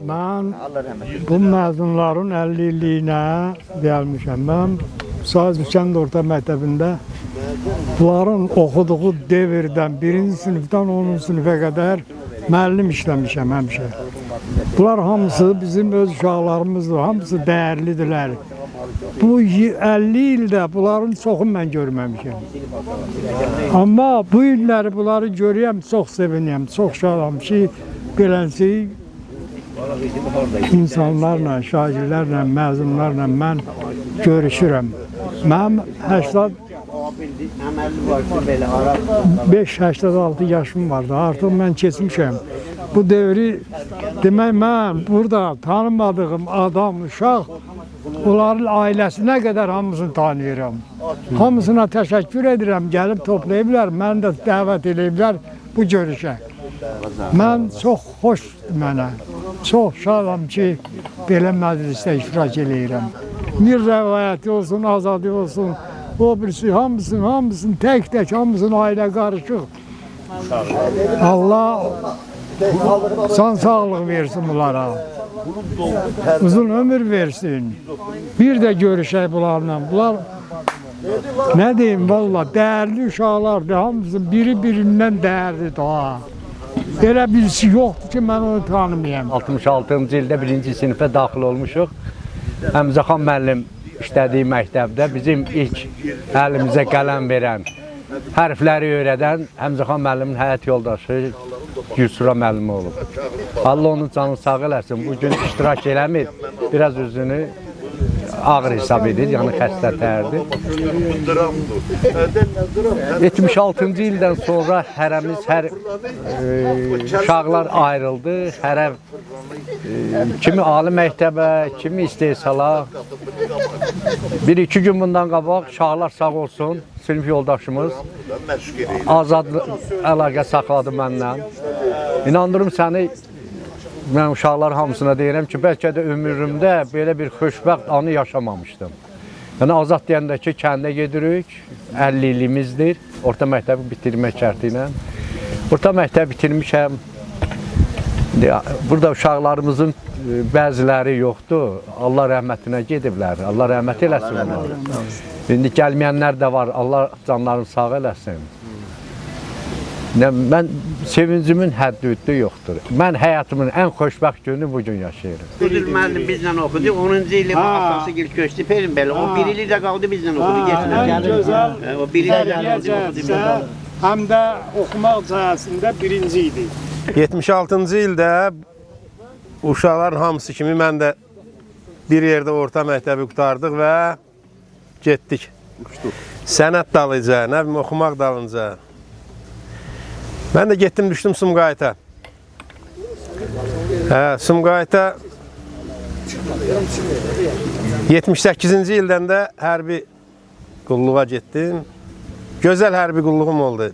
Ben bu məzunların 50 illiyinə gəlmişəm. Mən Saz Kənd Orta Məktəbində bunların oxuduğu devirdən 1-ci sinifdən 10-cu sinifə qədər müəllim işləmişəm həmişə. Bunlar hamısı bizim öz uşaqlarımızdır, hamısı dəyərlidirlər. Bu 50 ildə bunların çoxunu mən görməmişəm. Amma bu illəri bunları görürəm, çox sevinirəm, çox şadam ki, beləncə insanlarla, şagirdlərlə, məzunlarla mən görüşürəm. Mənim 85-86 yaşım vardı, artıq mən keçmişəm. Bu devri, demək mən burada tanımadığım adam, uşaq, onların ailəsinə qədər hamısını tanıyıram. Hamısına təşəkkür edirəm, gəlib toplayıblar, məni də dəvət ediblər bu görüşə. Mən çox xoşdur mənə, çox şadam ki, belə məclisdə iştirak edirəm. Mir rəvayəti olsun, azadi olsun, o birisi hamısını tək-tək, hamısının ailə qarışıq. Allah can sağlıq versin bunlara, uzun ömür versin. Bir də görüşək bunlarla. Bunlar, nə deyim, valla dəyərli uşaqlardır, hamısının biri-birindən dəyərlidir daha. Belə birisi yoxdur ki, mən onu tanımayam. 66-cı ildə 1-ci sinifə daxil olmuşuq. Həmzəxan müəllim işlədiyi məktəbdə bizim ilk əlimizə qələm verən, hərfləri öyrədən Həmzəxan müəllimin həyat yoldaşı Gülsura müəllimi olub. Allah onun canını sağ eləsin. Bugün iştirak eləmir, biraz özünü ağır hesab edir, yəni xəstətərdir. 76-cı ildən sonra hərəmiz, uşaqlar ayrıldı. Hərə kimi ali məktəbə, kimi istehsala. Bir-iki gün bundan qabaq uşaqlar sağ olsun, sinif yoldaşımız azad əlaqə saxladı məndən. İnandırım səni, mən uşaqlar hamısına deyirəm ki, bəlkə də ömrümdə belə bir xoşbəxt anı yaşamamışdım. Yəni, azad deyəndə ki, kəndə gedirik, 50 ilimizdir, orta məktəbi bitirmək şərti ilə. Orta məktəbi bitirmişəm, burada uşaqlarımızın bəziləri yoxdur, Allah rəhmətinə gediblər, Allah rəhmət eləsin onları. İndi gəlməyənlər də var, Allah canlarını sağ eləsin. Mən sevincimin həddi yoxdur. Mən həyatımın ən xoşbəxt günü bugün yaşayırım. Müdür müəllim bizlə oxudu, 10-cu ili əsası gil köçdü Perinbəli. O 1 ili də qaldı bizlə oxudu. Ən gözəl o 1 ili də qaldı oxudu. həm də oxumaq cəhəsində birinci idi. 76-cı ildə uşaqların hamısı kimi mən də bir yerdə orta məktəbi qurtardıq və getdik. Sənət dalınca, nə bilim oxumaq dalınca. Mən də getdim, düşdüm Sumqayıta. Sumqayıta 78-ci ildən də hərbi qulluğa getdim. Gözəl hərbi qulluğum oldu.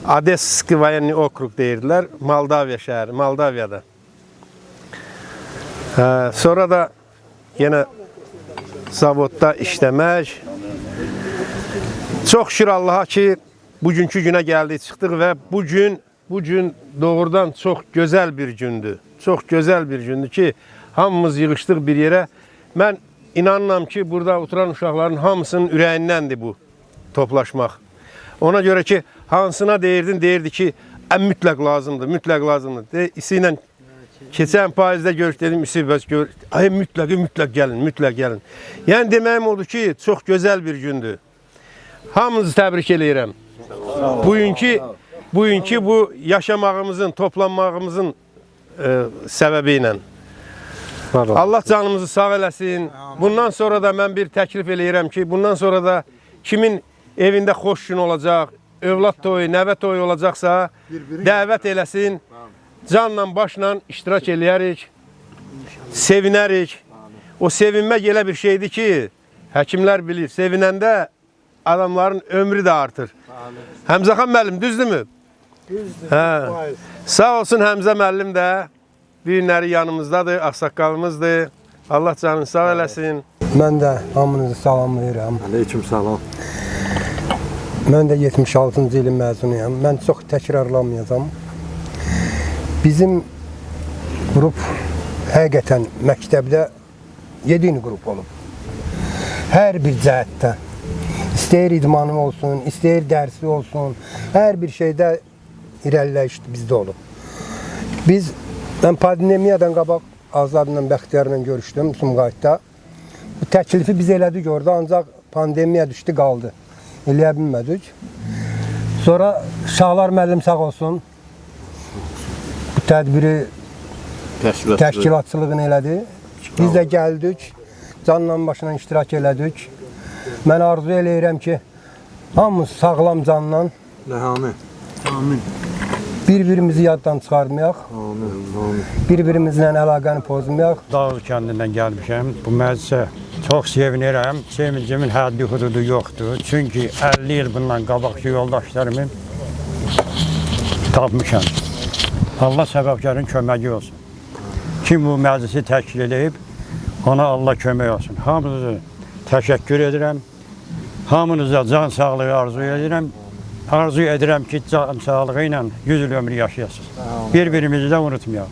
Odesski Voyenniy Okrug deyirdilər, Moldaviya şəhəri, Moldaviyada. Sonra da yenə zavodda işləmək. Çox şükür Allaha ki, bugünkü günə gəldik, çıxdıq və bu gün doğrudan çox gözəl bir gündür. Çox gözəl bir gündür ki, hamımız yığışdıq bir yerə. Mən inanıram ki, burada oturan uşaqların hamısının ürəyindəndir bu toplaşmaq. Ona görə ki, hansına deyirdi ki, mütləq lazımdır, mütləq lazımdır. İsi ilə keçən payızda görüş dedim, mütləq gəlin. Yəni deməyim oldu ki, çox gözəl bir gündür. Hamınızı təbrik eləyirəm. Bugünkü bu yaşamağımızın, toplanmağımızın səbəbi ilə. Allah canımızı sağ eləsin. Bundan sonra da mən bir təklif eləyirəm ki, bundan sonra da kimin evində xoş gün olacaq, övlad toyu, nəvə toyu olacaqsa, dəvət eləsin. Canla, başla iştirak eləyərik, sevinərik. O sevinmək elə bir şeydir ki, həkimlər bilir, sevinəndə adamların ömrü də artır. Həmzəxan müəllim, düzdürmü? Düzdür. Sağ olsun Həmzə müəllim də bu günləri yanımızdadır, ağsaqqalımızdır. Allah canını sağ eləsin. Mən də hamınızı salamlayıram. Aleyküm salam. Mən də 76-cı ilin məzunuyam. Mən çox təkrarlamayacağam. Bizim qrup həqiqətən məktəbdə 7 qrup olub. Hər bir cəhətdə. İstəyir idmanı olsun, istəyir dərsi olsun, hər bir şeydə irəliləyiş bizdə olub. Mən pandemiyadan qabaq Azadla, Bəxtiyarla görüşdüm Sumqayıtda. Bu təklifi biz elədik orada, ancaq pandemiya düşdü, qaldı. Eləyə bilmədik. Sonra Şahlar müəllim sağ olsun, bu tədbiri təşkilatçılığını elədi. Biz də gəldik, canla başla iştirak elədik. Mən arzu eləyirəm ki, hamımız sağlam canla bir-birimizi yaddan çıxarmayaq, bir-birimizlə əlaqəni pozmayaq. Dağlı kəndindən gəlmişəm. Bu məclisə çox sevinirəm. Sevincimin həddi hududu yoxdur. Çünki 50 il bundan qabaqki yoldaşlarımı tapmışam. Allah səbəbkarın köməyi olsun. Kim bu məclisi təşkil edib, ona Allah kömək olsun. Hamınızı təşəkkür edirəm. Hamınıza can sağlığı arzu edirəm. Arzu edirəm ki, can sağlığı ilə 100 il ömrü yaşayasınız. Bir-birimizi də unutmayaq.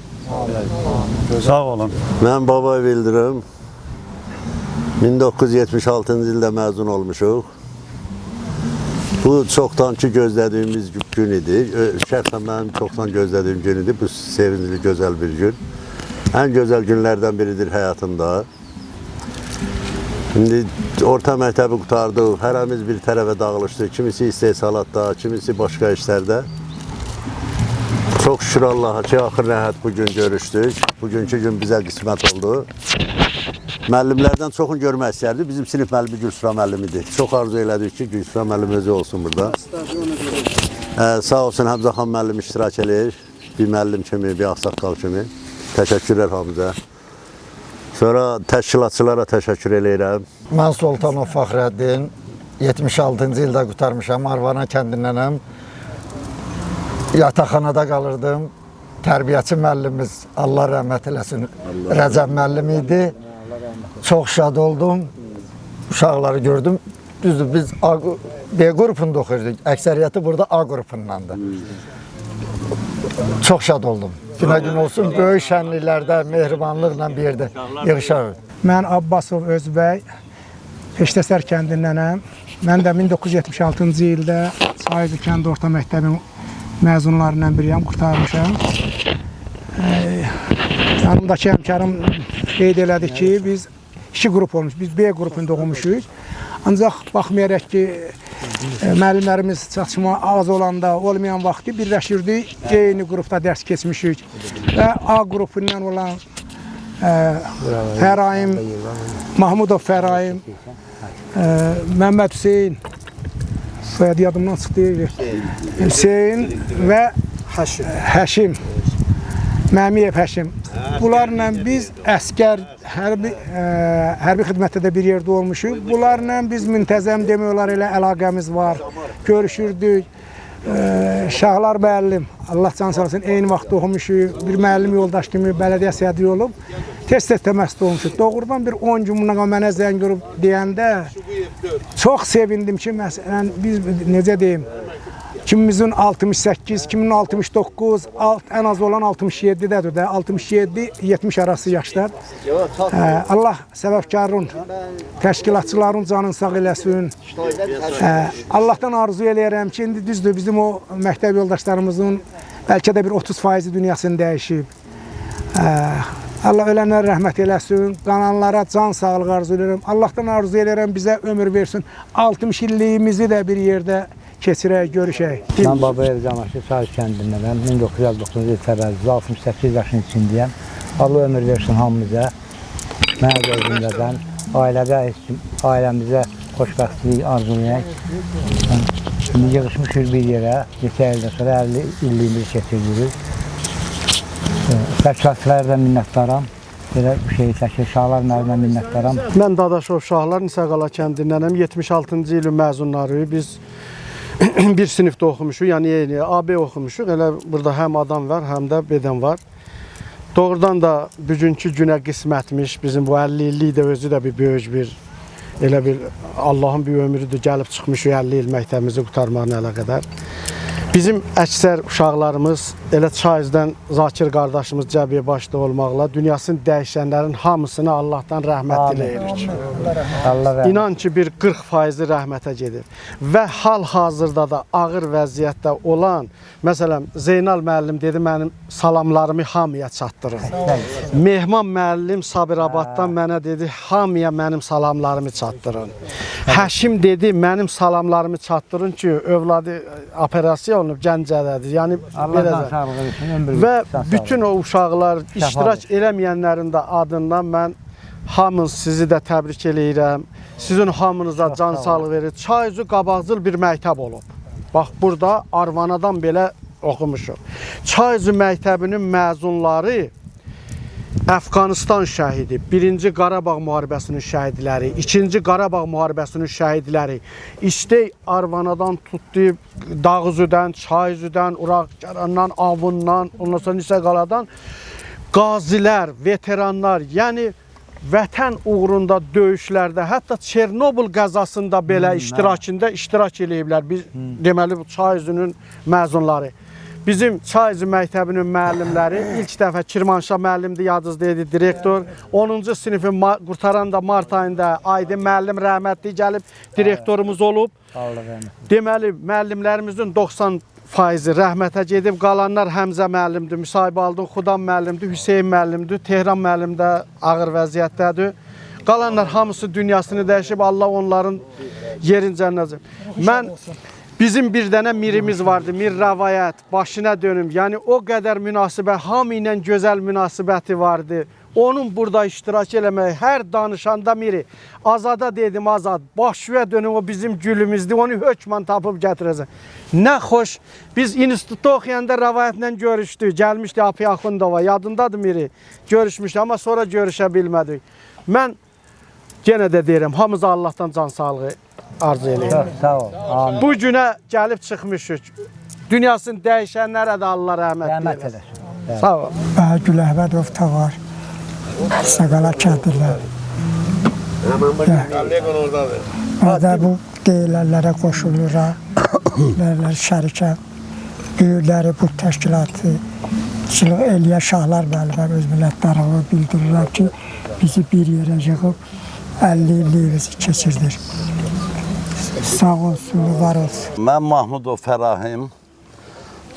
Sağ olun. Mən Baba Bildirim. 1976-cı ildə məzun olmuşuq. Bu çoxdan ki gözlədiyimiz gün idi. Şəxsən mənim çoxdan gözlədiyim gün idi. Bu sevincli, gözəl bir gün. Ən gözəl günlərdən biridir həyatımda. Şimdi orta məktəbi qurtardıq, hərəmiz bir tərəfə dağılışdı. Kimisi istehsalatda, kimisi başqa işlərdə. Çox şükür Allaha ki, axır nəhət bugün görüşdük. Bugünkü gün bizə qismət oldu. Müəllimlərdən çoxunu görmək istərdi. Bizim sinif müəllimi Gülsüra müəllimidir. Çox arzu elədik ki, Gülsüra müəllim özü olsun burada. Sağ olsun Həmzəxan müəllim iştirak edir. Bir müəllim kimi, bir ağsaqqal kimi. Təşəkkürlər hamıza. Sonra təşkilatçılara təşəkkür eləyirəm. Mən Sultanov Fəxrəddin, 76-cı ildə qurtarmışam, Arvana kəndindənəm. Yataqxanada qalırdım. Tərbiyəçi müəllimimiz, Allah rəhmət eləsin, Rəcəb müəllim idi. Çox şad oldum, uşaqları gördüm. Düzdür, biz B qrupunda oxuyurduk, əksəriyyəti burada A qrupundandır. Çox şad oldum. Günə gün olsun, böyük şənliklərdə, mehribanlıqla bir yerdə yığışarıq. Mən Abbasov Özbəy, Peştəsər kəndindənəm. Mən də 1976-cı ildə Sayıcı kənd orta məktəbin məzunlarından biriyəm, qurtarmışam. Yanımdakı həmkarım qeyd elədi ki, biz 2 qrup olmuş, biz B qrupunda oxumuşuz. Ancaq baxmayaraq ki, müəllimlərimiz çatışma az olanda, olmayan vaxtı birləşirdik, eyni qrupda dərs keçmişik və A qrupundan olan Fərayim, Mahmudov Fərayim, Məmməd Hüseyin, soyadı yadımdan çıxdı, Hüseyin və Həşim, Məmiyev Həşim. Bunlarla biz əskər, hərbi xidmətdə də bir yerdə olmuşuq. Bunlarla biz müntəzəm demək olar elə əlaqəmiz var, görüşürdük. Şahlar müəllim, Allah can sağ olsun, eyni vaxtda oxumuşuq, bir müəllim yoldaş kimi bələdiyyə sədri olub, tez-tez təməssüd olmuşuq. Doğrudan bir 10 gün bundan mənə zəng vurub deyəndə çox sevindim ki, məsələn, biz necə deyim, kimimizin 68, kimin 69, ən az olan 67-dədir də, 67-70 arası yaşlar. Allah səbəbkarın, təşkilatçıların canını sağ eləsin. Allahdan arzu eləyərəm ki, indi düzdür, bizim o məktəb yoldaşlarımızın bəlkə də bir 30% dünyasını dəyişib. Allah ölənlərə rəhmət eləsin, qananlara can sağlıq arzu eləyərəm. Allahdan arzu eləyərəm bizə ömür versin, 60 illiyimizi də bir yerdə keçirək, görüşək. Mən Babayev Camaşlı Çayız kəndindənəm. 1959-cu il təvəllüdlü, 68 yaşın içindəyəm. Allah ömür versin hamımıza. Mənə gözümdən, ailəmizə xoşbəxtlik arzulayaq. Şimdi yığışmışıq bir yerə, neçə ildən sonra 50 illiyimizi keçiririk. Təşkilatçılara minnətdaram. Belə bir şey təşkil Şahlar müəllimə minnətdaram. Mən Dadaşov Şahlar Nisəqala kəndindənəm. 76-cı ilin məzunlarıyıq. Biz bir sinifdə oxumuşuq, yəni eyni AB oxumuşuq. Elə burada həm adam var, həm də beden var. Doğrudan da bugünkü günə qismətmiş, bizim bu 50 illik də özü də bir böyük bir, elə bir Allahın bir ömrüdür, gəlib çıxmışıq 50 il məktəbimizi qutarmağına elə qədər. Bizim əksər uşaqlarımız elə Çayızdan Zakir qardaşımız Cəbiyə başda olmaqla dünyasını dəyişənlərin hamısına Allahdan rəhmət diləyirik. İnan ki, bir 40% rəhmətə gedir. Və hal-hazırda da ağır vəziyyətdə olan, məsələn, Zeynal müəllim dedi, mənim salamlarımı hamıya çatdırın. Mehman müəllim Sabirabaddan mənə dedi, hamıya mənim salamlarımı çatdırın. Həşim dedi, mənim salamlarımı çatdırın ki, övladı operasiya olunub Gəncədədir. Yəni və bütün o uşaqlar iştirak eləməyənlərin də adından mən hamınız sizi də təbrik eləyirəm. Sizin hamınıza can sağlıq verir. Çayüzü qabaqcıl bir məktəb olub. Bax burada Arvanadan belə oxumuşuq. Çayüzü məktəbinin məzunları Əfqanistan şəhidi, 1-ci Qarabağ müharibəsinin şəhidləri, 2-ci Qarabağ müharibəsinin şəhidləri, İstey Arvanadan tutdu, Dağüzüdən, Çayüzüdən, Uraqcarandan, Avundan, ondan sonra Nisəqaladan qazilər, veteranlar, yəni vətən uğrunda döyüşlərdə, hətta Çernobıl qəzasında belə iştirak eləyiblər. Biz deməli Çayüzünün məzunları. Bizim Çayüzü məktəbinin müəllimləri ilk dəfə Kirmanşah müəllimdir, yadınızda idi, direktor. 10-cu sinifi qurtaran da mart ayında Aydın müəllim rəhmətli gəlib direktorumuz olub. Deməli, müəllimlərimizin 90% rəhmətə gedib, qalanlar Həmzə müəllimdir, Müsahibə Aldın, Xudan müəllimdir, Hüseyin müəllimdir, Tehran müəllim də ağır vəziyyətdədir. Qalanlar hamısı dünyasını dəyişib, Allah onların yerin cənnəti. Bizim bir dənə mirimiz vardı, mir rəvayət, başına dönüm. Yəni o qədər münasibət, hamı ilə gözəl münasibəti vardı. Onun burada iştirak eləməyi, hər danışanda miri. Azada dedim, Azad, başına dönüm, o bizim gülümüzdür, onu hökmən tapıb gətirəcək. Nə xoş, biz institutda oxuyanda rəvayətlə görüşdük, gəlmişdi Api Axundova, yadındadır miri, görüşmüşdük, amma sonra görüşə bilmədik. Mən yenə də deyirəm, hamıza Allahdan can sağlığı arzu eləyirəm. Sağ ol. Bu günə gəlib çıxmışıq. Dünyasını dəyişənlərə də Allah rəhmət eləsin. Sağ ol. Gül Əhmədov da var. Nisəqala kəndilər. Və bu deyilənlərə qoşuluram. Şərikə böyükləri bu təşkilatı eləyən Şahlar müəllimə öz minnətdarlığı bildirirəm ki, bizi bir yerə yığıb 50 illiyimizi keçirdir. Sağ olsun, var olsun. Mən Mahmudov Fərahim,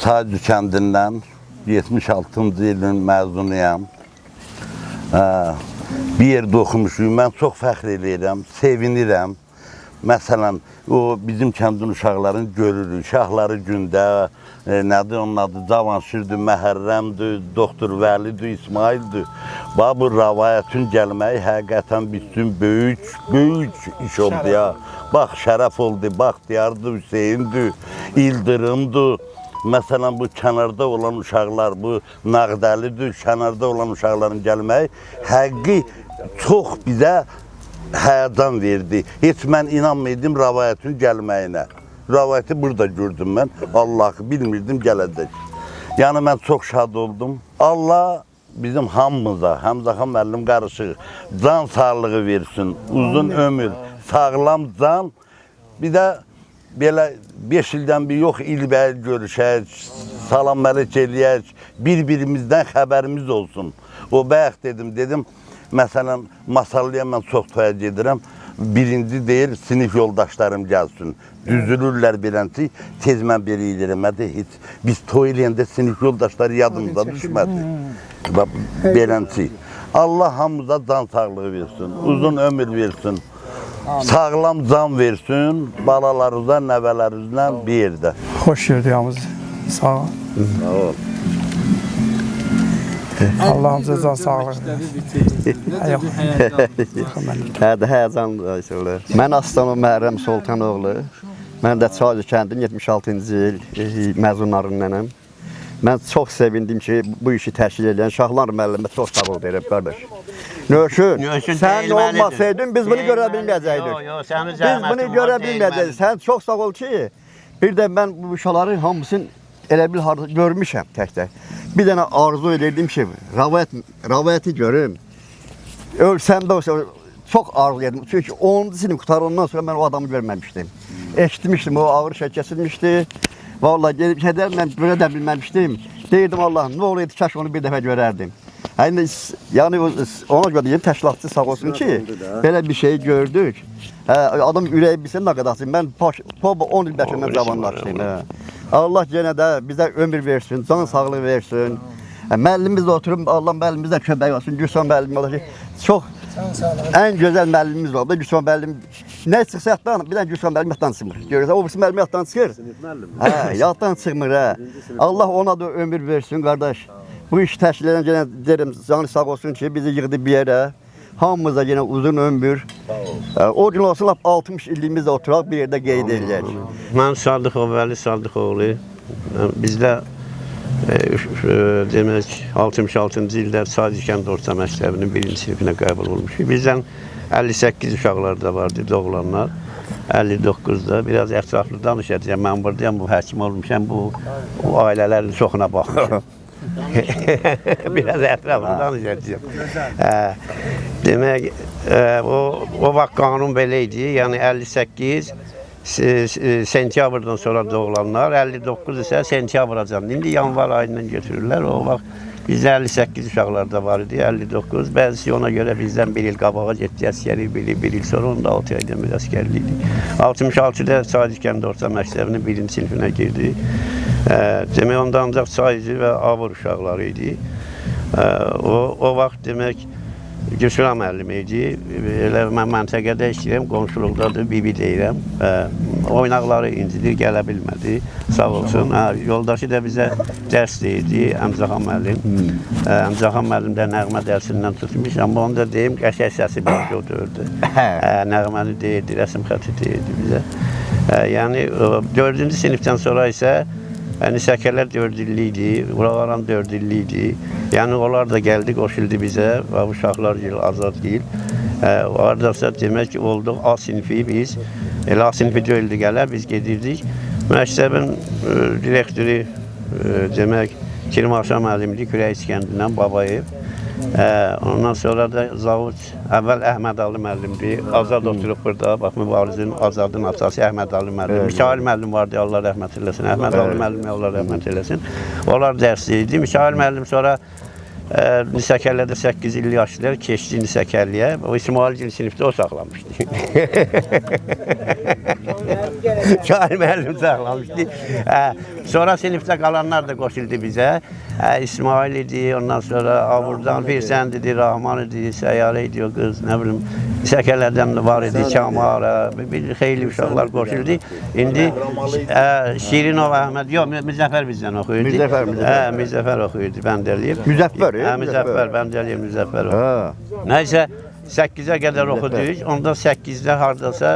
Çayüzü kəndindən 76-cı ilin məzunuyam. Bir yerdə oxumuşum, mən çox fəxr edirəm, sevinirəm. Məsələn, o bizim kəndin uşaqlarını görürük. Şahları gündə, nədir onun adı, Cavanşirdir, Məhərrəmdir, Doktor Vəlidir, İsmaildir. Bax, bu rəvayətin gəlməyi həqiqətən bizim böyük iş oldu ya. Bax, Şərəf oldu, Baxtiyardır, Hüseyndir, İldırımdır. Məsələn, bu kənarda olan uşaqlar, bu Nağdəlidir, kənarda olan uşaqların gəlməyi həqiqi çox bizə həyəcan verdi. Heç mən inanmıyordum rəvayətin gəlməyinə. Rəvayəti burada gördüm mən. Allah'ı bilmirdim gələcək. Yəni mən çox şad oldum. Allah bizim hamımıza, Həmzəxan müəllim qarışıq, can sağlığı versin, uzun ömür, sağlam can. Bir də belə 5 ildən bir yox, ilbəl görüşək, salam mələk eləyək, bir-birimizdən xəbərimiz olsun. O bayaq dedim, məsələn, Masallıya mən çox toya gedirəm. Birinci deyir, sinif yoldaşlarım gəlsin. Düzülürlər beləncə, tez mən belə edirəm. Biz toy eləyəndə sinif yoldaşları yadımıza düşmədi. Beləncə. Allah hamımıza can sağlığı versin, uzun ömür versin. Sağlam can versin, balalarınızla, nəvələrinizlə bir yerdə. Xoş gördük hamımızı. Sağ ol. Sağ ol. Allah'ımıza can sağlığı. Həyəcanlı. Mən Aslanov Məhərrəm Soltanoğlu. Mən də Çaylı kəndin 76-cı il məzunlarındanam. Mən çox sevindim ki, bu işi təşkil edən Şahlar müəllimə çox sağ ol deyirəm, qardaş. Nöşün, sən olmasaydın biz bunu görə bilməyəcəkdik. Biz bunu görə bilməyəcəkdik. Sən çox sağ ol ki, bir də mən bu uşaqların hamısını elə bil harada görmüşəm tək-tək. Bir dənə arzu edirdim ki, rəvayəti görüm. Ölsəm də çox arzu edirdim. Çünki 10-cu sinif qutarandan sonra mən o adamı görməmişdim. Eşitmişdim, o ağır şey kesilmişdi. Vallahi gelip şeyden ben böyle de bilmemiştim. Deyirdim Allah'ım ne olaydı kaş onu bir defa görərdim. Yani ona göre diyeyim təşkilatçı sağ olsun ki böyle bir şey gördük. Adam ürəyi bilsin ne kadarsın. Ben 10 il bəşindən cavanlaşdım. Allah gene de bize ömür versin, can sağlığı versin. Müəllimimiz de oturup Allah müəllimimiz de kömək olsun. Gülsan müəllim olacak. Çok en güzel müəllimimiz oldu. Gülsan müəllim ne çıksa yattan, bir de Gülsan müəllim yattan çıkmır. Görürsən, o birisi müəllim yattan çıxır. Yattan çıxmır. Allah ona da ömür versin, kardeş. Bu iş təşkil edən gene derim, canı sağ olsun ki, bizi yığdı bir yere. Hamımıza yine uzun ömür. O gün olsun 60 illimizde oturaq bir yerde qeyd edəcək. Mən Sadıqov Vəli Sadıqoğlu. Bizdə demək 66-cı ildə Çaylı kənd orta məktəbinin 1-ci sinifinə qəbul olmuşuq. Bizdən 58 uşaqlar da vardı, doğulanlar. 59'da biraz ətraflı danışacağım. Mən buradayım, bu həkim olmuşam, bu ailələrin çoxuna baxmışam. Biraz ətraflı danışacağım. Demək, o vaxt qanun belə idi, yəni 58 sentyabrdan sonra doğulanlar, 59 isə sentyabracan. İndi yanvar ayından götürürlər. O vaxt bizdə 58 uşaqlarda var idi, 59. Bəzisi ona görə bizdən bir il qabağa getdi, əskəri bir il sonra onda 6 aydan bir əskərli idi. 66-da Çaylı kənd orta məktəbinin 1-ci sinifinə girdi. Demək, onda ancaq Çaylı və Avur uşaqları idi. O vaxt demək, Gülsüra müəllim idi. Elə mən məntəqədə işləyirəm, qonşuluqdadır, bibi deyirəm. Oynaqları incidir, gələ bilmədi, sağ olsun. Yoldaşı da bizə dərs deyirdi, Əmzəxan müəllim. Əmzəxan müəllim də nəğmə dərsindən tutmuş, amma onu da deyim, qəşəng səsi bir o dördü. Nəğməni deyirdi, rəsm xətti deyirdi bizə. Yəni, 4-cü sinifdən sonra isə Nisəkələr 4 illi idi, Urağaran 4 illi idi. Yəni, onlar da gəldi, qoşuldu bizə, uşaqlar yıl, azad deyil. Oradasa demək ki, olduq A sinifi biz, elə A sinifi deyildi gələr, biz gedirdik. Məktəbin direktoru, demək, Kirmaşa müəllimdi, Kürək İskəndindən, Babayev. Ondan sonra da Zavud, əvvəl Əhməd Ali müəllimdir, Azad oturub burada, bax, mübarizin, Azadın atası Əhməd Ali müəllim. Mikail müəllim vardı, Allah rəhmət eləsin, Əhməd Ali müəllim, Allah rəhmət eləsin. Onlar dərsli idi. Mikail müəllim sonra Nisəkəllərdə 8 illik yaşlılar keçdi Nisəkəlliyə. O İsmailgil sinifdə o saxlamışdı. Şair müəllim saxlamışdı. Sonra sinifdə qalanlar da qoşuldu bizə. İsmail idi, ondan sonra Avurdan Firsənd idi, Rahman idi, Səyyarə idi o qız, nə bilim. Nisəkəllərdən var idi, Kamar, xeyli uşaqlar qoşuldu. İndi Şirinov Əhməd, yox, Müzəffər bizdən oxuyurdu. Müzəffər oxuyurdu, Bəndəliyev. Müzəffər? Müzəffər, Bəndəliyev Müzəffər oxuyurdu. Nəysə, 8-ə qədər oxuduk, onda 8-də hardasa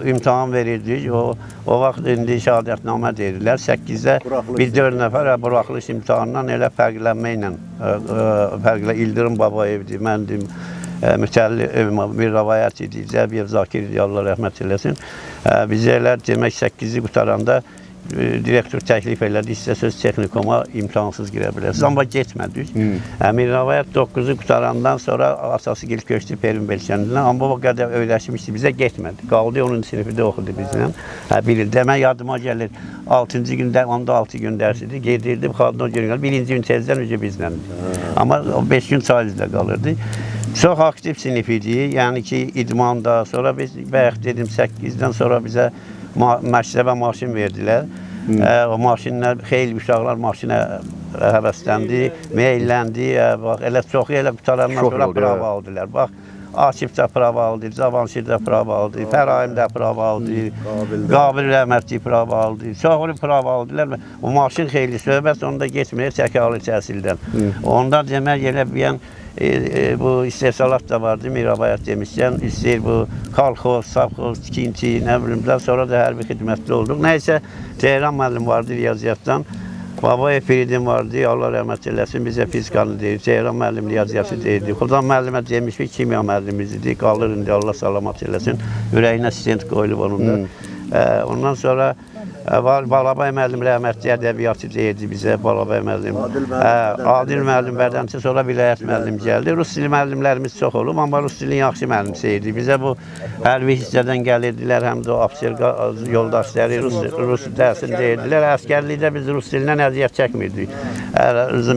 imtahan verirdik. O vaxt indi şəhadətnamə deyirlər. 8-də biz 4 nəfər buraxılış imtahanından elə fərqlənməklə, İldırım Babayevdir, məndim, mütəllim bir rəvayət idi, Zəbiyev Zakir idi, Allah rəhmət eləsin. Biz elə demək 8-i qutaranda direktor təklif elədi, sizə söz texnikuma imtahansız girə bilərsiniz. Amma getmədik. Mir rəvayət 9-u qutarandan sonra asası gil köçdü Perin Belkənindən, amma o qədər öyrəşmişdi, bizə getmədi. Qaldı, onun sinifində oxudu bizlə. Bir il demək yadıma gəlir, 6-cı gündə, onda 6 gün dərsidir, gedirdi, xadına gün gəlir, 1-ci gün tezdən öcə bizləndir. Amma 5 gün çayızda qalırdı. Çox aktiv sinif idi, yəni ki, idmanda, sonra biz, bayaq dedim, 8-dən sonra bizə məktəbə maşın verdilər. O maşinlər, xeyli uşaqlar maşinə həvəsləndi, meyilləndi. Elə çoxu elə qutarandan sonra prava aldılar. Bax, Akif də prava aldı, Cavanşir də prava aldı, Fərayim də prava aldı, Qabil Rəhmətli prava aldı. Çoxunu prava aldılar. O maşın xeyli söhbət onda geçmir, təkalı təhsildən. Onda demək, elə bir bu istehsalat da vardı, Mirabayat demişkən, istəyir bu kolxoz, savxoz, tikinti, nə bilimdən, sonra da hərbi xidmətli olduq. Nəysə, Ceyran müəllim vardı riyaziyyatdan, Babayev Firidin vardı, Allah rəhmət eləsin, bizə fizikanı deyir, Ceyran müəllim riyaziyyatı deyirdi. Xudan müəllimə demiş ki, kimya müəllimiz idi, qalır indi, Allah salamat eləsin, ürəyinə stent qoyulub onun da. Ondan sonra Balabay müəllim rəhmətli ədəbiyyatı deyirdi bizə, Balabay müəllim. Adil müəllim bədənçi, sonra vilayət müəllim gəldi. Rus dili müəllimlərimiz çox olub, amma Rus dilin yaxşı müəllimsi idi. Bizə bu hərbi hissədən gəlirdilər, həm də o ofisier yoldaşları Rus dərsin deyirdilər. Əskərlikdə biz Rus dilindən əziyyət çəkmirdik.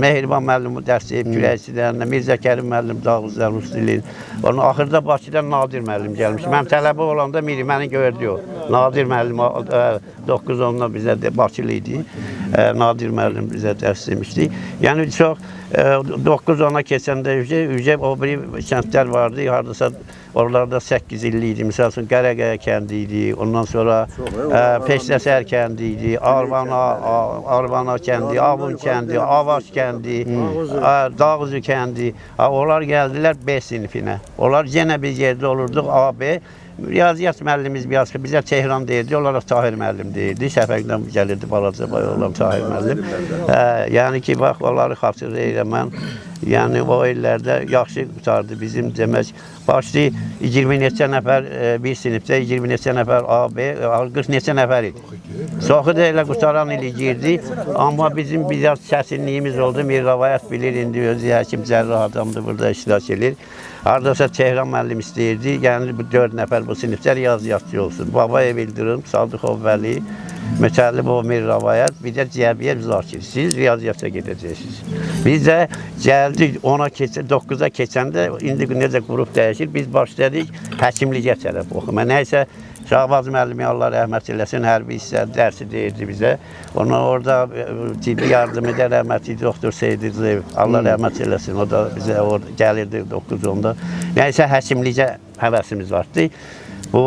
Mehriban müəllim dərs deyib Kürəkçidən, Mirzə Kərim müəllim Dağlıcdan Rus dilin. Onun axırda Bakıdan Nadir müəllim gəlmiş. Mən tələbə olanda məni gördü o. Nadir müəllim 9-10-da bizə Bakılı idi. Nadir müəllim bizə dərs demişdi. Yəni çox 9-10-a keçəndə o bir kəndlər vardı, hardasa oralarda 8 illi idi. Misal üçün Qərəqəyə kəndi idi, ondan sonra Peşləsər kəndi idi, Arvana kəndi, Avun kəndi, Avaş kəndi, Dağızı kəndi. Onlar gəldilər B sinifinə. Onlar yenə bir yerdə olurduq, AB. Riyaziyyat müəllimiz bizə Tehran deyirdi, onlara Tahir müəllim deyirdi. Şəfəqdən gəlirdi, balaca boy olan Tahir müəllim. Yəni ki, bax, onları xatırlayıram mən. Yəni, o illərdə yaxşı qutardı bizim demək. Başlı 20 neçə nəfər bir sinifdə, 20 neçə nəfər AB, 40 neçə nəfər idi. Çoxu da elə qutaran ili girdi, amma bizim biraz çətinliyimiz oldu. Mir rəvayət bilir, indi özü həkim cərrah adamdır, burada iştirak edir. Hardasa Tehran müəllim istəyirdi, yəni bu 4 nəfər bu sinifdə riyaziyyatçı olsun. Babayev İldırım, Sadıqov Vəli, Mütəllibov Mir rəvayət, bir də Cəbiyev Zakir. Siz riyaziyyata gedəcəksiniz. Biz də gəldik 9-a keçəndə, indi necə qrup dəyişir, biz başladık həkimliyə tərəf oxuma. Nəysə, Şahbaz müəllimi Allah rəhmət eləsin, hərbi hissə dərsi deyirdi bizə. Ona orada tibbi yardımı da rəhmətli doktor Seyid İrzayev, Allah rəhmət eləsin, o da bizə gəlirdi 9-10-da. Nəysə, həkimlikə həvəsimiz vardı. Bu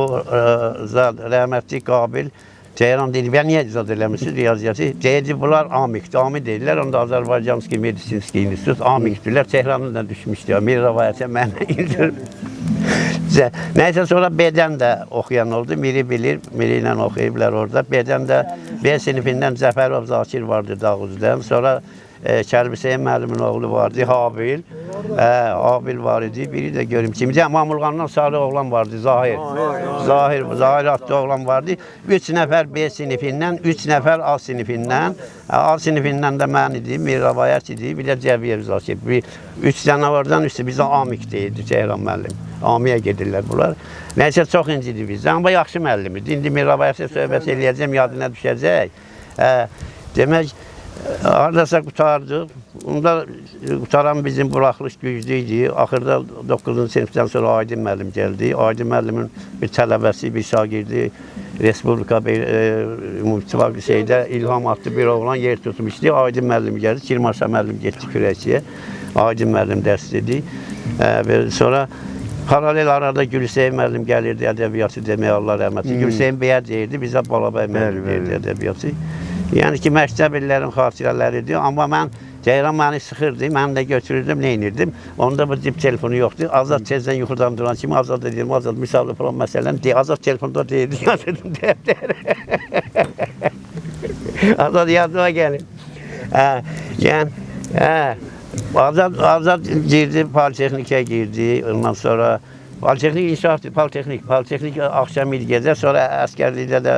rəhmətli Qabil Ceyran deyir, ben niye izad eləmişsiniz riyaziyyatı? Deyirdi, bunlar AMİK'dir, AMİ deyirlər, onda Azərbaycanski Medisinski İnstitut, AMİK'dirlər, Tehran'ın da düşmüşdü, Mir rəvayətə mənə indir. Nəysə, sonra B-dən də oxuyan oldu, Miri bilir, Miri ilə oxuyublar orada. B-dən də B sinifindən Zəfərov Zakir vardı Dağuz'dan, sonra Kəlbisəyin müəllimin oğlu vardı, Habil. Habil var idi, biri də görüm kimdi. Mamulğandan sarı oğlan vardı, Zahir. Zahir adlı oğlan vardı. 3 nəfər B sinifindən, 3 nəfər A sinifindən. A sinifindən də mən idim, Mir rəvayət idi, bir də Cəbiyev Zakir. 3 dənə oradan üstü bizə AMİK deyirdi, Ceyran müəllim. AMİyə gedirlər bunlar. Nəysə, çox incidir bizdə, amma yaxşı müəllimidir. İndi Mir rəvayətə söhbət eləyəcəm, yadına düşəcək. Demək, Hardasa qurtardıq. Onda qurtaran bizim buraxılış güclüydü. Axırda 9-cu sinifdən sonra Aydın müəllim gəldi. Aydın müəllimin bir tələbəsi, bir şagirdi Respublika Ümumçılaq şeydə İlham adlı bir oğlan yer tutmuşdu. Aydın müəllim gəldi. Kirmaşa müəllim getdi kürəkçiyə. Aydın müəllim dərs dedi. Sonra paralel arada Gülseyin müəllim gəlirdi ədəbiyyatı deməyə, Allah rəhmət etsin. Gülseyin bəyə deyirdi, bizə Balabəy müəllim deyirdi ədəbiyyatı. Yəni ki, məktəb illərin xatirələridir. Amma mən Ceyran məni sıxırdı, mən də götürürdüm, neynirdim. Onda bu cib telefonu yoxdur. Azad tezdən yuxudan duran kimi Azad edirdim. Azad misallı falan məsələn, Azad telefonda deyirdi, yazırdım dəftəri. Azad yazıma gəlin. Azad girdi, Politexnikə girdi. Ondan sonra Politexnik inşaat, Politexnik axşam idi gecə, sonra əskərlikdə də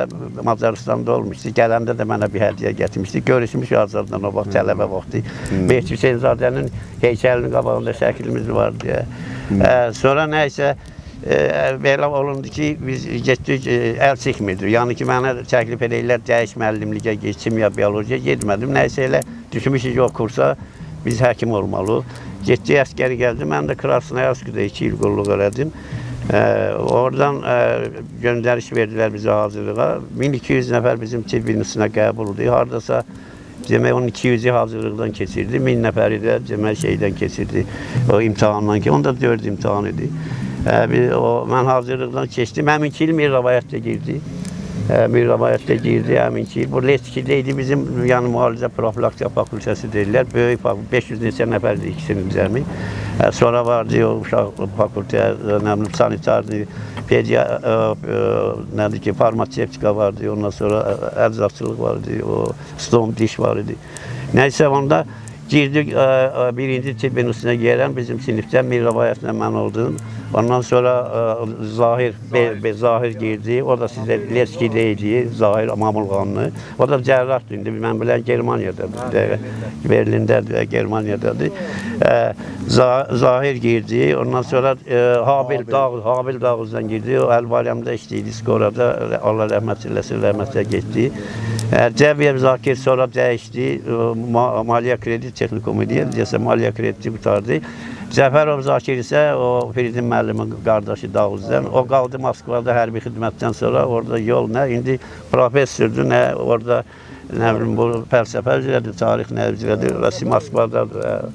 Macaristanda olmuşdu. Gələndə də mənə bir hədiyyə gətirmişdi. Görüşmüş Azadla o vaxt, tələbə vaxtı. Mehdi Hüseynzadənin heykəlinin qabağında şəklimiz vardı. Sonra nəysə, belə olundu ki, biz getdik, əl çəkmirdik. Yəni ki, mənə təklif edirlər, dəyiş müəllimliyə geç, kimya, biologiya getmədim. Nəysə elə düşmüşük o kursa, biz həkim olmalıyıq. Getdi, əskəri gəldi. Mən də Krasnoyarskda 2 il qulluq elədim. Oradan göndəriş verdilər bizə hazırlığa. 1200 nəfər bizim tibb birisinə qəbuldur. Hardasa demək onun 200-i hazırlıqdan keçirdi. 1000 nəfəri də demək şeydən keçirdi. O imtahandan ki, onda 4 imtahan idi. Mən hazırlıqdan keçdim. Həminki il Mirrəvayətdə girdi. Mirrəvayətdə girdi həminki il. Bu Leçkidə idi bizim yəni müalicə profilaktika fakültəsi deyirlər. Böyük 500 neçə nəfərdir ikisinin cəmi. Sonra vardı o uşaq fakültə, sanitarni, nədir ki, farmasevtika vardı. Ondan sonra əczaçılıq vardı, o stom diş var idi. Nəysə onda girdik birinci tibb birisinə gələn bizim sinifdən Mirrəvayətlə mən oldum. Ondan sonra Zahir girdi, o da sizə Leçkidə idi, Zahir Mamulğanlı. O da cərrahdır, indi mən bilən Germaniyadadır, Berlindədir, Germaniyadadır. Zahir girdi, ondan sonra Habil Dağızdan girdi, o Əl-Baləmdə işləyirdi, orada Allah rəhmət eləsin, rəhmətlə getdi. Cəviyev Zakir sonra dəyişdi, Maliyyə Kredi Texnikumu deyəsə, Maliyyə Kredi qutardı. Cəfərov Zakir isə o Firidin müəllimin qardaşı Dağızdan. O qaldı Moskvada hərbi xidmətdən sonra, orada yol nə, indi professordur, nə orada nə bilim bu fəlsəfə üzrədir, tarix nə üzrədir, orası Moskvadadır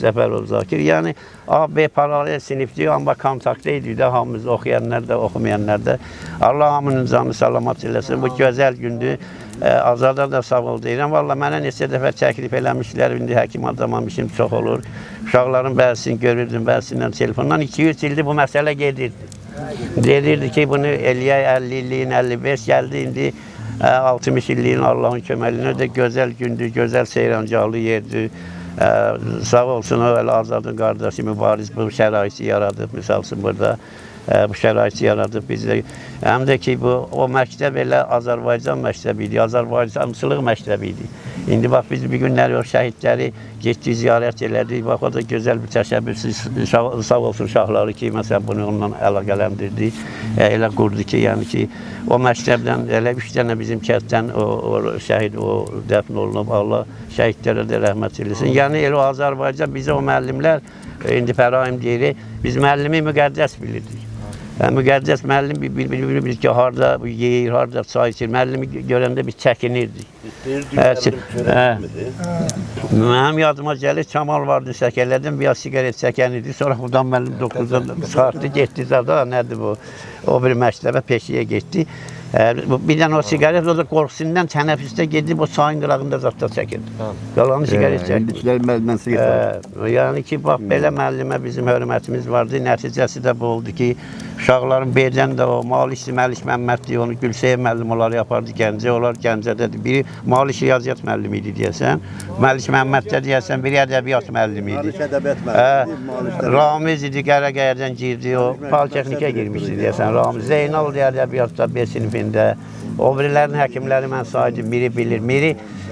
Cəfərov Zakir. Yəni A-B paralel sinifdir, amma kontaktda idik də, hamımız oxuyanlar da, oxumayanlar da. Allah hamının canı salamat eləsin, bu gözəl gündür. Azada da sağ ol deyirəm. Valla mənə neçə dəfə təklif eləmişlər, indi həkim adamam, işim çox olur. Uşaqların bəzisini görürdüm, bəzisindən telefondan. 200 ildir bu məsələ gedirdi. Deyirdi ki, bunu eləyək 50 illiyin, 55 gəldi, indi 60 illiyin Allahın köməliyinə də gözəl gündür, gözəl seyrancalı yerdir. Sağ olsun, o Azadın qardaşı mübariz bu şəraiti yaradıb, misalsın burada. Bu şəraiti yaradıb bizdə. Həm də ki, o məktəb elə Azərbaycan məktəbi idi, Azərbaycançılıq məktəbi idi. İndi bax, biz bir günlər o şəhidləri getdik, ziyarət elədik. Bax, o da gözəl bir təşəbbüs, sağ olsun şahları ki, məsələn, bunu ondan əlaqələndirdi. Elə qurdu ki, yəni ki, o məktəbdən elə 3 dənə bizim kənddən o şəhid, o dəfn olunub, Allah şəhidlərə də rəhmət eləsin. Yəni, elə o Azərbaycan, bizə o müəllimlər, indi Fəraim deyirik, biz müəllimi müqəddəs bilirdik. Müqəddəs müəllim bilir ki, harada yeyir, harada çay içir. Müəllimi görəndə biz çəkinirdik. Mənim yadıma gəlir, Kamal vardı, səkələdim, bir sigaret çəkən idi. Sonra buradan müəllim 9-da çıxartdı, getdi zada, nədir bu? O bir məktəbə, peşiyə getdi. Bir dənə o sigaret, o da qorxusundan tənəffüsdə gedib o çayın qırağında zadda çəkirdi. Qalanı sigaret çəkdi. Yəni ki, bax, belə müəllimə bizim hörmətimiz vardı. Nəticəsi də bu oldu ki, uşaqların birdən də o Malişli Məlik Məmmədli, onu Gülseyin müəllim onları yapardı Gəncə, onlar Gəncədədir. Biri Malişli Riyaziyyat müəllimi idi deyəsən, Məlik Məmməddə deyəsən, biri ədəbiyyat müəllimi idi. Ramiz idi, Qərəqəyədən girdi, o Politexnikə girmişdi deyəsən, Ramiz. Zeynal idi ədəbiyyatda B sinifində. Hüseyn'də. O birilərin həkimləri mən saydım, Miri bilir.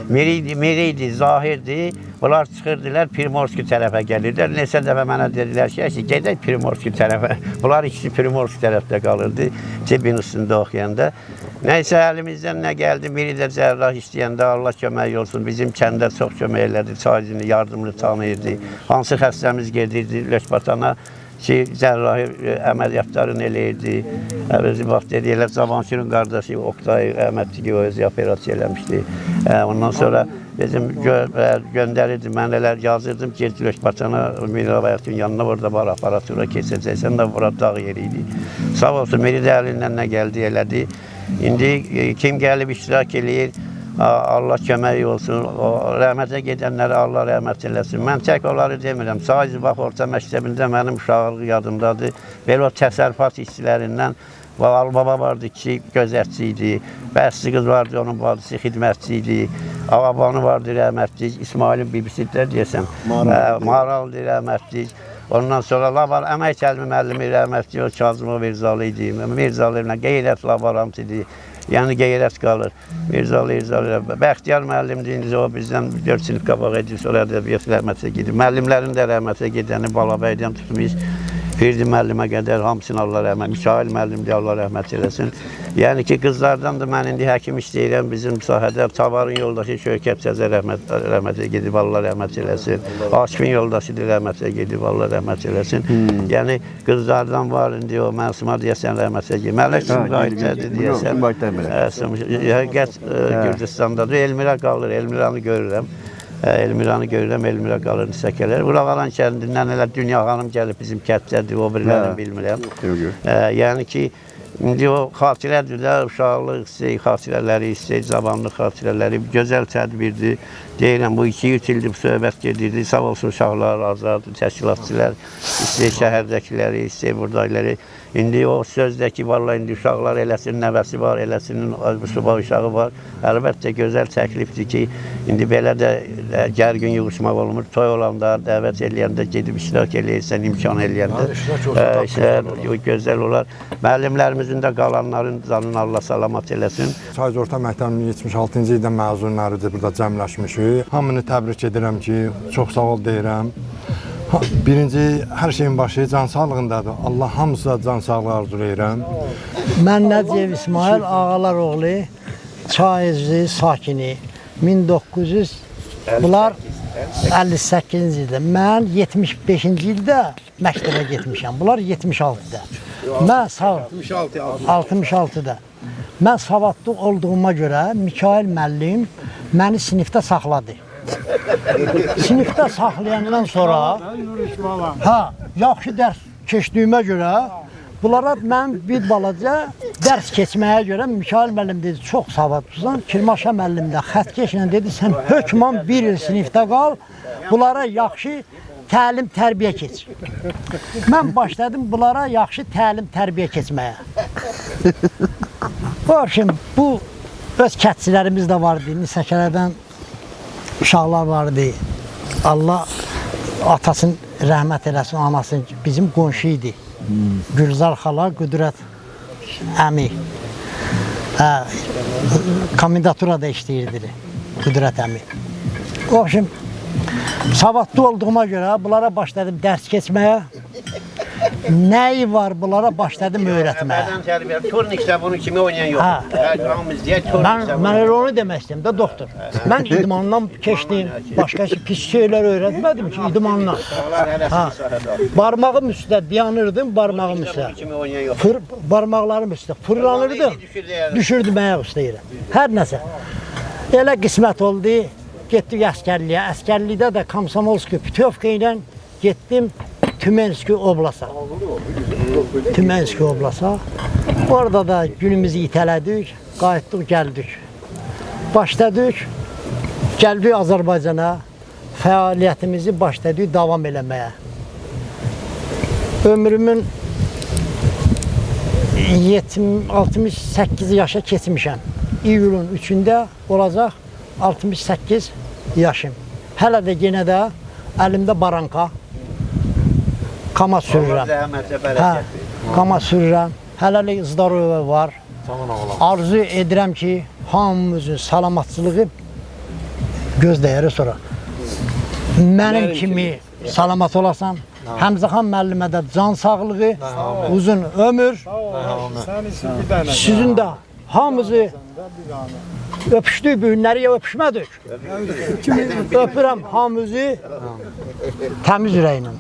Miri idi, Zahirdi. Bunlar çıxırdılar, Primorski tərəfə gəlirdilər. Neçə dəfə mənə dedilər ki, gedək Primorski tərəfə. Bunlar ikisi Primorski tərəfdə qalırdı, cibin üstündə oxuyanda. Nəysə əlimizdən nə gəldi, Miri də cərrah istəyəndə Allah kömək olsun. Bizim kəndə çox kömək elədi, çaycını, yardımını tanıyırdı. Hansı xəstəmiz gedirdi Lökbatana ki, cərrahi əməliyyatlarını eləyirdi. Əvvəzi vaxt dedilər, Cavanşirin qardaşı Oktay Əhmədli özü operasiya eləmişdi. Ondan sonra bizim göndərirdi, mən elə yazırdım ki, Lökbatana, Mirabayatın yanına orada var, aparatura keçəcəksən də bura dağ yeri idi. Sağ olsun, Miri də əlindən nə gəldi, elədi. İndi kim gəlib iştirak eləyir, Allah kömək olsun, rəhmətə gedənlərə Allah rəhmət eləsin. Mən tək onları demirəm, sadəcə bax, orta məktəbində mənim uşaqlıq yadımdadır. Belə o təsərrüfat işçilərindən Albaba vardı ki, gözətçi idi, Bəsli qız vardı, onun bacısı xidmətçi idi, Ağabanı vardı, rəhmətlik, İsmailin bibisi də deyəsəm, Maraldı, rəhmətlik. Ondan sonra əmək əlmi müəllimi rəhmətlik, o Kazımov Mirzalı idi, Mirzalı ilə qeyrət laborant idi. Yəni qeyrət qalır. Mirzalı, Bəxtiyar müəllimdir, indi o bizdən 4 sinif qabaq edir, sonra ədəbiyyat rəhmətə gedir. Müəllimlərin də rəhmətə gedəni Balabəydən tutmuş, Firdi müəllimə qədər hamısını Allah rəhmət, Mikail müəllimdir, Allah rəhmət eləsin. Yəni ki, qızlardan da mən indi həkim işləyirəm bizim sahədə. Tavarın yoldaşı Şövkət Cəzə rəhmətə gedib, Allah rəhmət eləsin. Akifin yoldaşıdır, rəhmətə gedib, Allah rəhmət eləsin. Yəni, qızlardan var indi o Məsuma deyəsən rəhmətə gedib. Mələk Sümqayitlədir deyəsən. Həqiqət Gürcistandadır. Elmira qalır, Elmiranı görürəm. Elmira qalır Nisəkələr. Uraqalan kəndindən elə Dünya xanım gəlib bizim kətdədir, o birilərini bilmirəm. Yəni ki, indi o xatirədir də, uşaqlıq xatirələri, cavanlıq xatirələri gözəl tədbirdir. Deyirəm, bu 2-3 ildir bu söhbət gedirdi. Sağ olsun uşaqlar, azad, təşkilatçılar, istəyir şəhərdəkiləri, istəyir buradakiləri. İndi o sözdəki, vallahi indi uşaqlar eləsin, nəvəsi var, eləsinin subay uşağı var. Əlbəttə, gözəl təklifdir ki, indi belə də gərgin yığışmaq olmur. Toy olanda, dəvət eləyəndə, gedib iştirak eləyirsən, imkan eləyəndə. Gözəl olar. Müəllimlərimizin də qalanların canını Allah salamat eləsin. Çaycı Orta Məktəbinin 76-cı ildə məzunlarıdır, burada cəmləşmişik. Hamını təbrik edirəm ki, çox sağ ol deyirəm. Birinci, hər şeyin başı can sağlığındadır. Allah hamısına can sağlığı arzulayıram. Mən Nəcəv İsmail Ağalar oğlu, Çayızlı sakini. 1900, bunlar 58-ci ildə. Mən 75-ci ildə məktəbə getmişəm. Bunlar 76-da. Mən 66-da. Mən savadlı olduğuma görə Mikail müəllim məni sinifdə saxladı. Sinifdə saxlayandan sonra yaxşı dərs keçdiyimə görə bunlara mən bir balaca dərs keçməyə görə Mikail müəllim dedi, çox savadlısan. Kirmaşa müəllim də xətkeşlə dedi, sən hökman bir il sinifdə qal, bunlara yaxşı təlim-tərbiyə keç. Mən başladım bunlara yaxşı təlim-tərbiyə keçməyə. Bu öz kətçilərimiz də vardı, Nisəkələrdən uşaqlar vardı. Allah atasını rəhmət eləsin, anasını bizim qonşu idi. Gülzar xala, Qüdrət əmi. Komendaturada işləyirdi Qüdrət əmi. Savadlı olduğuma görə bunlara başladım dərs keçməyə. Nəyi var bunlara başladım öyrətməyə. Turnikdə bunun kimi oynayan yox. Mən elə onu demək istəyim də, doktor. Mən idmandan keçdim, başqa pis şeylər öyrətmədim ki, idmandan. Barmağım üstə dayanırdım, barmağım üstə. Barmaqlarım üstə fırlanırdım, düşürdüm ayaq üstə yerə. Hər nəsə. Elə qismət oldu, getdik əskərliyə. Əskərlikdə də Komsomolski Putyovka ilə getdim Tümenski oblasa. Orada da günümüzü itələdik, qayıtdıq, gəldik. Başladık, gəldik Azərbaycana, fəaliyyətimizi başladık davam eləməyə. Ömrümün 68 yaşa keçmişəm. İyulun 3-də olacaq 68 yaşım. Hələ də yenə də əlimdə baranka. Kama sürürəm. Kama sürürəm. Hələlik ızdarova var. Arzu edirəm ki, hamımızın salamatçılığı göz dəyəri sonra. Mənim kimi salamat olasan, Həmzəxan müəllimə də can sağlığı, uzun ömür. Sizin də hamımızı öpüşdük, bu günləri öpüşmədik. Öpürəm hamımızı təmiz ürəklə.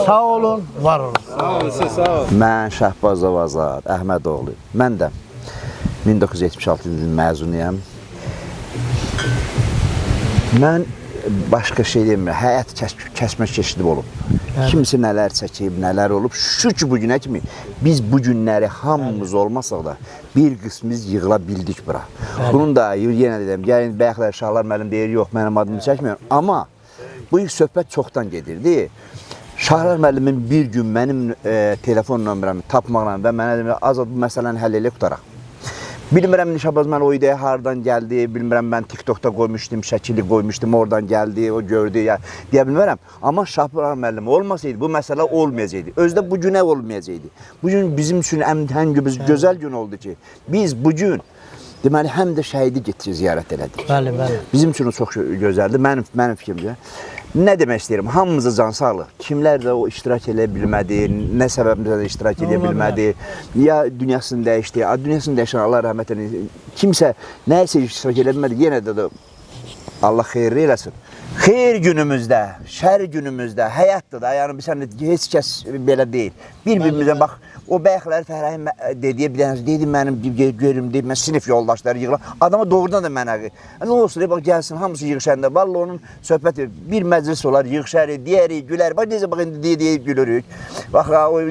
Sağ olun, var olun. Mən Şəhbaz Azad Əhmədoğlu. Mən də 1976-cı ilin məzunuyam. Mən başqa şey demirəm, həyat kəsmə keçidi olub. Kimisi nələr çəkib, nələr olub. Şükür ki, bugünə kimi biz bu günləri hamımız olmasaq da bir qismimiz yığıla bildik bura. Bunun da yenə deyirəm, gəlin bəyəklər Şahlar müəllim deyir, yox, mənim adımı çəkmiyorum. Amma bu ilk söhbət çoxdan gedirdi. Şahlar müəllimin bir gün mənim telefon nömrəmi tapmaqla və mənə demək, Azad bu məsələni həll elə qutaraq. Bilmirəm Şahbaz mən o ideya hardan gəldi, bilmirəm mən TikTokda qoymuşdum, şəkili qoymuşdum, oradan gəldi, o gördü, ya deyə bilmirəm. Amma Şahbaz müəllim olmasaydı bu məsələ olmayacaqdı. Özdə bu günə olmayacaqdı. Bu gün bizim üçün ən gözəl gün oldu ki, biz bu gün deməli həm də şəhidi getdik, ziyarət elədik. Bəli, bəli. Bizim üçün o çox gözəldir, mənim fikrimcə. Nə demək istəyirəm? Hamımıza can sağlıq. Kimlər də o iştirak edə bilmədi, nə səbəbimizə də iştirak edə bilmədi, ya dünyasını dəyişdi, dünyasını dəyişən Allah rəhmət eləsin. Kimsə nəyisə iştirak edə bilmədi, yenə də Allah xeyirli eləsin. Xeyir günümüzdə, şər günümüzdə, həyatdır da, yəni heç kəs belə deyil. Bir-birimizə bax, o bəyəkləri Fərahim dediyə bir dənə deydim mənim görüm deyib, mən sinif yoldaşları yığılan. Adama doğrudan da mənə, nə olsun, bax gəlsin, hamısı yığışanda, vallahi onun söhbəti, bir məclis olar, yığışarıq, deyərik, gülərik, bax necə bax indi deyib gülürük. Bax,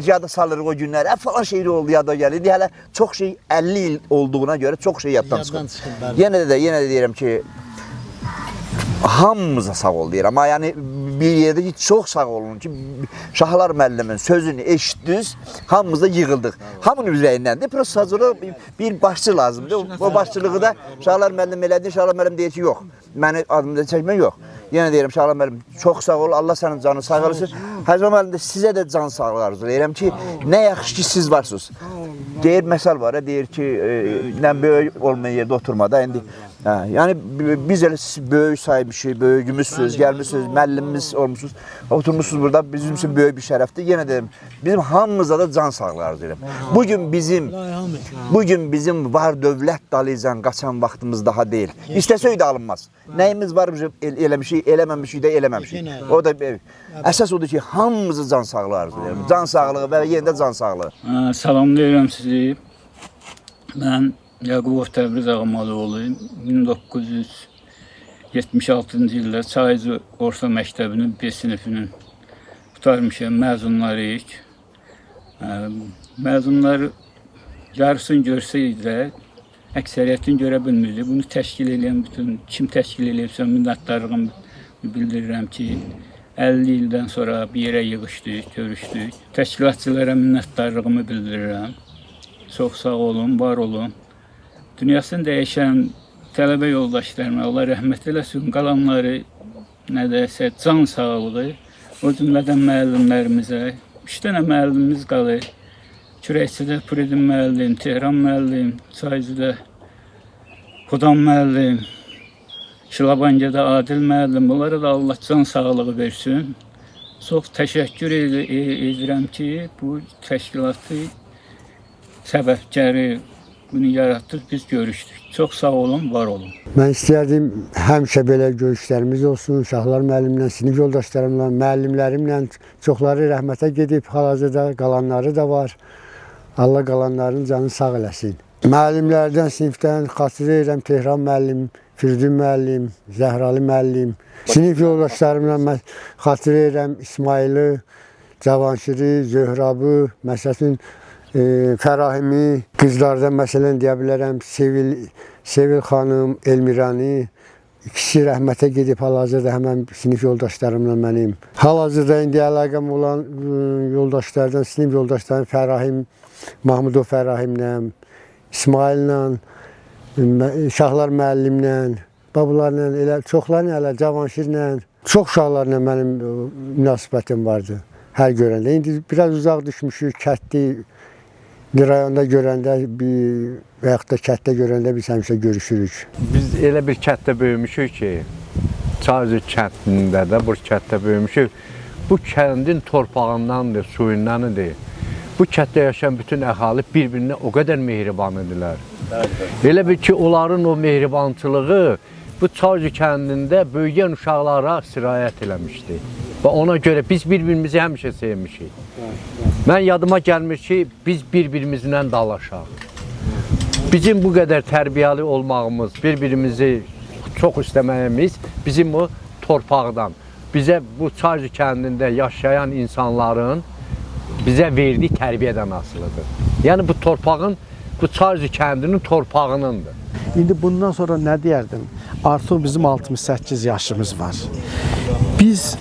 yada salırıq o günləri, falan şey oldu, yada gəlir. Hələ çox şey 50 il olduğuna görə çox şey yaddan çıxır. Yenə də deyirəm ki, hamımıza sağ ol deyir. Amma yəni bir yerdə ki, çox sağ olun ki, Şahlar müəllimin sözünü eşitdiniz, hamımıza yığıldıq. Hamının ürəyindəndir. Prosta bir başçı lazımdır. O başçılığı da Şahlar müəllim elədi. Şahlar müəllim deyir ki, yox, məni adımda çəkmək yox. Yenə deyirəm Şahlar müəllim, çox sağ ol, Allah sənin canını sağ olsun. Həzrət müəllim də sizə də can sağlığı arzulayıram ki, nə yaxşı ki, siz varsınız. Deyir, məsəl var, deyir ki, böyük olmayan yerdə oturmada, indi yəni biz elə böyük saymışıq, böyüyümüzsünüz, gəlmişsiniz, müəllimimiz olmuşsunuz, oturmuşsunuz burada, bizim üçün böyük bir şərəfdir. Yenə deyirəm, bizim hamımıza da can sağlığı arzulayıram. Bugün bizim var dövlət dalıcan qaçan vaxtımız daha deyil. İstəsək də alınmaz. Nəyimiz var eləmişik, eləməmişik də eləməmişik. O da əsas odur ki, hamımızı can sağlığı arzulayıram. Can sağlığı və yenə də can sağlığı. Salamlayıram sizi. Mən Yaqubov Təbriz Ağamalıoğlu 1976-cı ildə Çayızı Orta Məktəbinin B sinifinin qutarmışam, məzunlarıyıq. Məzunları yarısını görsəydik də, əksəriyyətini görə bilmirdik. Bunu təşkil edən bütün, kim təşkil edibsə minnətdarlığımı bildirirəm ki, 50 ildən sonra bir yerə yığışdıq, görüşdük. Təşkilatçılara minnətdarlığımı bildirirəm. Çox sağ olun, var olun. Dünyasını dəyişən tələbə yoldaşlarıma Allah rəhmət eləsin, qalanları nə deyəsə can sağlığı, o cümlədən müəllimlərimizə, 3 dənə müəllimimiz qalır. Kürəkçidə Puridin müəllim, Tehran müəllim, Çaycıda Xudan müəllim, Şilabangədə Adil müəllim, bunlara da Allah can sağlığı versin. Çox təşəkkür edirəm ki, bu təşkilatı səbəbkarı bunu yaratdıq, biz görüşdük. Çox sağ olun, var olun. Mən istəyərdim həmişə belə görüşlərimiz olsun. Şahlar müəllimlə, sinif yoldaşlarımla, müəllimlərimlə çoxları rəhmətə gedib, hal-hazırda qalanları da var. Allah qalanların canını sağ eləsin. Müəllimlərdən, sinifdən xatırlayıram Tehran müəllim, Firdun müəllim, Zəhralı müəllim. Sinif yoldaşlarımla mən xatırlayıram İsmaili, Cavanşiri, Zöhrabı, məsələn, Fərahimi, qızlardan məsələn deyə bilərəm, Sevil xanım, Elmirani, ikisi rəhmətə gedib hal-hazırda həmən sinif yoldaşlarımla mənim. Hal-hazırda indi əlaqəm olan yoldaşlardan, sinif yoldaşlarım Fərahim, Mahmudov Fərahimlə, İsmaillə, Şahlar müəllimlə, babalarla, elə çoxlarla, elə Cavanşirlə, çox uşaqlarla mənim münasibətim vardı hər görəndə. İndi biraz uzaq düşmüşük, kətli, Bir rayonda görəndə, və yaxud da kətdə görəndə biz həmişə görüşürük. Biz elə bir kətdə böyümüşük ki, Çayüzü kəndində də bu kətdə böyümüşük. Bu kəndin torpağındandır, suyundandır. Bu kətdə yaşayan bütün əhali bir-birinə o qədər mehriban idilər. Elə bir ki, onların o mehribançılığı bu Çayüzü kəndində böyüyən uşaqlara sirayət eləmişdi. Və ona görə biz bir-birimizi həmişə sevmişik. Mən yadıma gəlmir ki, biz bir-birimizlə dalaşaq. Bizim bu qədər tərbiyəli olmağımız, bir-birimizi çox istəməyimiz bizim o torpaqdan, bizə bu Çayüzü kəndində yaşayan insanların bizə verdiyi tərbiyədən asılıdır. Yəni bu torpağın, bu Çayüzü kəndinin torpağınındır. İndi bundan sonra nə deyərdim? Artıq bizim 68 yaşımız var. Biz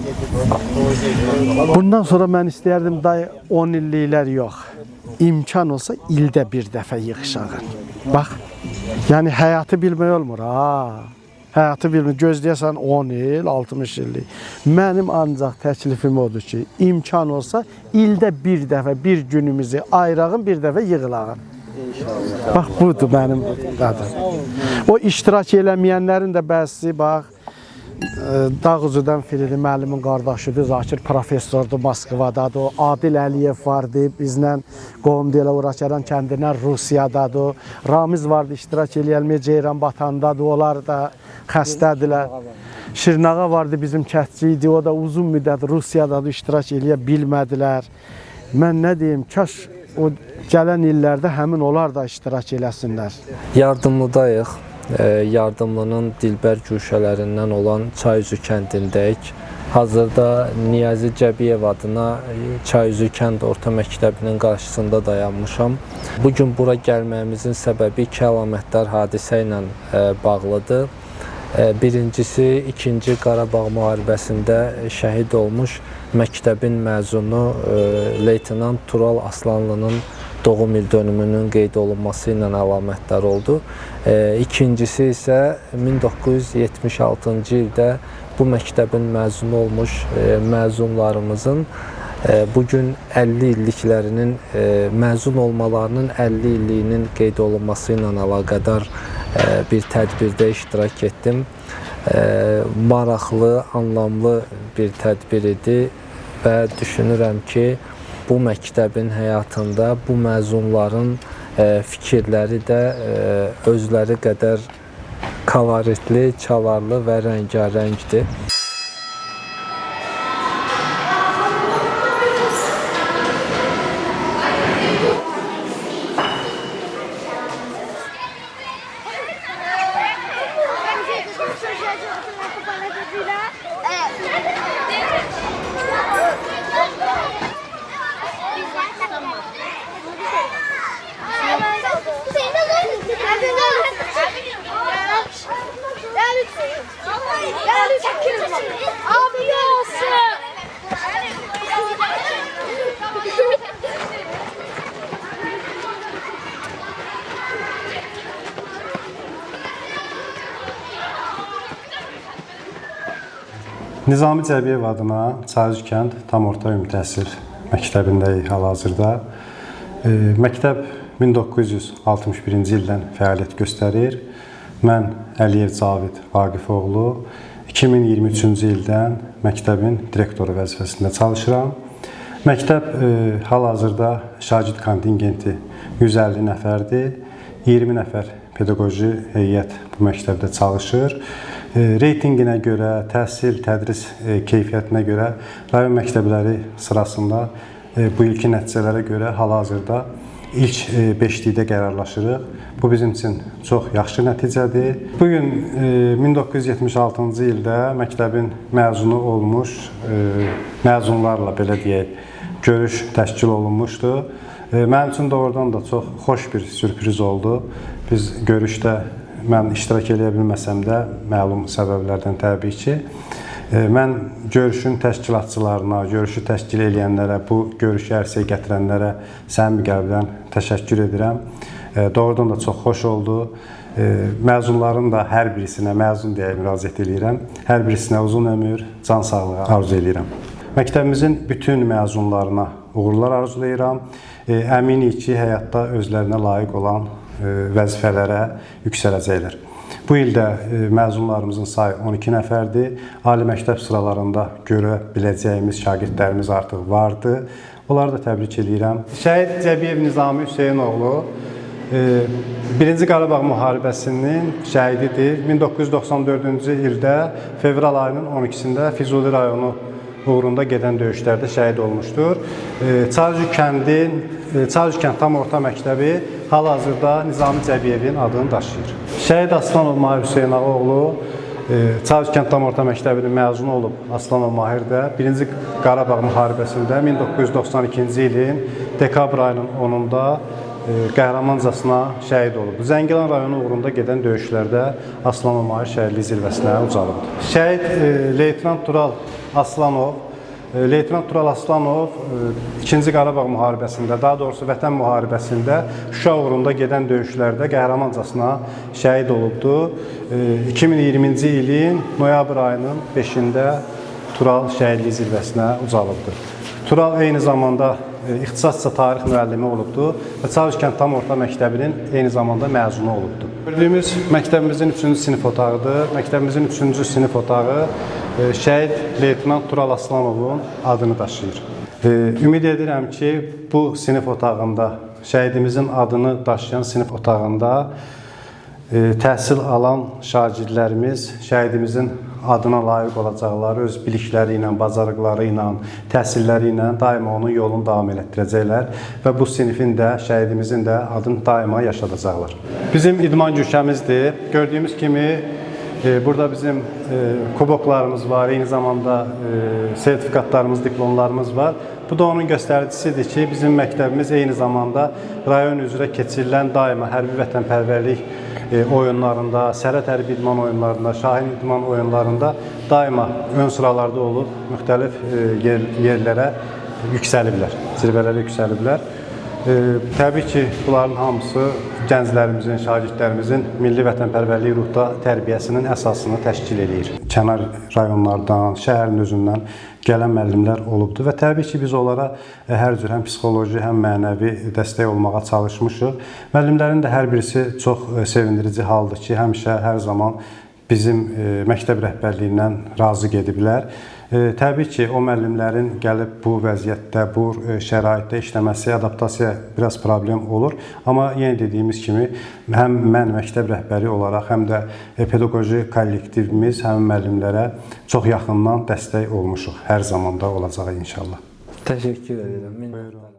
bundan sonra mən istəyərdim dayı 10 illiklər yox. İmkan olsa ildə bir dəfə yığışağın. Bax, yəni həyatı bilmək olmur ha. Həyatı bilmək, gözləyəsən 10 il, 60 illik. Mənim ancaq təklifim odur ki, imkan olsa ildə bir dəfə, bir günümüzü ayırağın, bir dəfə yığılağın. Bax, budur mənim adım. O iştirak eləməyənlərin də bəzisi, bax, Dağuzudan Firidi müəllimin qardaşıdır, Zakir professordur, Moskvadadır, o Adil Əliyev vardı, bizlə Qomdelə Urakəran kəndindən Rusiyadadır, Ramiz vardı, iştirak eləyəlməyə Ceyran Batandadır, onlar da xəstədirlər. Şirnağa vardı, bizim kətçi idi, o da uzun müddət Rusiyadadır, iştirak eləyə bilmədilər. Mən nə deyim, kaş o gələn illərdə həmin onlar da iştirak eləsinlər. Yardımlıdayıq. Yardımlının Dilbər güşələrindən olan Çayüzü kəndindəyik. Hazırda Niyazi Cəbiyev adına Çayüzü kənd orta məktəbinin qarşısında dayanmışam. Bugün bura gəlməyimizin səbəbi iki əlamətdar hadisə ilə bağlıdır. Birincisi, 2-ci Qarabağ müharibəsində şəhid olmuş məktəbin məzunu Leytenant Tural Aslanlının doğum il dönümünün qeyd olunması ilə əlamətdar oldu. İkincisi isə 1976-cı ildə bu məktəbin məzunu olmuş məzunlarımızın bugün 50 illiklərinin, məzun olmalarının 50 illiyinin qeyd olunması ilə əlaqədar bir tədbirdə iştirak etdim. Maraqlı, anlamlı bir tədbir idi və düşünürəm ki, bu məktəbin həyatında bu məzunların fikirləri də özləri qədər koloritli, çalarlı və rəngarəngdir. Nizami Cəbiyev adına Çayüzü kənd tam orta ümumi təhsil məktəbindəyik hal-hazırda. Məktəb 1961-ci ildən fəaliyyət göstərir. Mən Əliyev Cavid Vaqifoğlu 2023-cü ildən məktəbin direktoru vəzifəsində çalışıram. Məktəb hal-hazırda şagird kontingenti 150 nəfərdir. 20 nəfər pedaqoji heyət bu məktəbdə çalışır. Reytinginə görə, təhsil, tədris keyfiyyətinə görə rayon məktəbləri sırasında bu ilki nəticələrə görə hal-hazırda ilk 5-likdə qərarlaşırıq. Bu bizim üçün çox yaxşı nəticədir. Bugün 1976-cı ildə məktəbin məzunu olmuş məzunlarla belə deyək, görüş təşkil olunmuşdu. Mənim üçün doğrudan da çox xoş bir sürpriz oldu. Biz görüşdə mən iştirak edə bilməsəm də məlum səbəblərdən təbii ki, mən görüşün təşkilatçılarına, görüşü təşkil edənlərə, bu görüşü ərsəyə gətirənlərə səmimi qəlbdən təşəkkür edirəm. Doğrudan da çox xoş oldu. Məzunların da hər birisinə, məzun deyə müraciət edirəm, hər birisinə uzun ömür, can sağlığı arzu edirəm. Məktəbimizin bütün məzunlarına uğurlar arzulayıram. Əminik ki, həyatda özlərinə layiq olan vəzifələrə yüksələcəklər. Bu il də məzunlarımızın sayı 12 nəfərdir. Ali məktəb sıralarında görə biləcəyimiz şagirdlərimiz artıq vardı. Onları da təbrik edirəm. Şəhid Cəbiyev Nizami Hüseynoğlu 1-ci Qarabağ müharibəsinin şəhididir. 1994-cü ildə fevral ayının 12-sində Füzuli rayonu uğrunda gedən döyüşlərdə şəhid olmuşdur. Çarjü kənd tam orta məktəbi hal-hazırda Nizami Cəbiyevin adını daşıyır. Şəhid Aslanov Mahir Hüseynoğlu Çarjü kənd tam orta məktəbinin məzunu olub. Aslanov Mahir də 1-ci Qarabağ müharibəsində 1992-ci ilin dekabr ayının 10-da qəhrəmancasına şəhid olub. Zəngilan rayonu uğrunda gedən döyüşlərdə Aslanov Mahir şəhidlik zirvəsinə ucalıb. Şəhid Leytenant Tural Aslanov 2-ci Qarabağ müharibəsində, daha doğrusu Vətən müharibəsində Şuşa uğrunda gedən döyüşlərdə qəhrəmancasına şəhid olubdur. 2020-ci ilin noyabr ayının 5-də Tural şəhidlik zirvəsinə ucalubdur. Tural eyni zamanda ixtisasca tarix müəllimi olubdur və Çarjü kənd tam orta məktəbinin eyni zamanda məzunu olubdur. Gördüyümüz məktəbimizin 3-cü sinif otağıdır. Məktəbimizin 3-cü sinif otağı şəhid Leytenant Tural Aslanovun adını daşıyır. Ümid edirəm ki, bu sinif otağında, şəhidimizin adını daşıyan sinif otağında təhsil alan şagirdlərimiz şəhidimizin adına layiq olacaqlar, öz bilikləri ilə, bacarıqları ilə, təhsilləri ilə daima onun yolunu davam elətdirəcəklər və bu sinifin də, şəhidimizin də adını daima yaşadacaqlar. Bizim idman güşəmizdir. Gördüyümüz kimi burada bizim kuboklarımız var, eyni zamanda sertifikatlarımız, diplomlarımız var. Bu da onun göstəricisidir ki, bizim məktəbimiz eyni zamanda rayon üzrə keçirilən daima hərbi vətənpərvərlik oyunlarında, Sərhəd hərbi idman oyunlarında, Şahin idman oyunlarında daima ön sıralarda olub, müxtəlif yerlərə yüksəliblər, zirvələrə yüksəliblər. Təbii ki, bunların hamısı gənclərimizin, şagirdlərimizin milli vətənpərvərlik ruhda tərbiyəsinin əsasını təşkil edir. Kənar rayonlardan, şəhərin özündən gələn müəllimlər olubdur və təbii ki, biz onlara hər cür həm psixoloji, həm mənəvi dəstək olmağa çalışmışıq. Müəllimlərin də hər birisi çox sevindirici haldır ki, həmişə, hər zaman bizim məktəb rəhbərliyindən razı gediblər. Təbii ki, o müəllimlərin gəlib bu vəziyyətdə, bu şəraitdə işləməsi, adaptasiya biraz problem olur. Amma yenə dediyimiz kimi, həm mən məktəb rəhbəri olaraq, həm də pedaqoji kollektivimiz həmin müəllimlərə çox yaxından dəstək olmuşuq. Hər zamanda olacağı inşallah. Təşəkkür edirəm.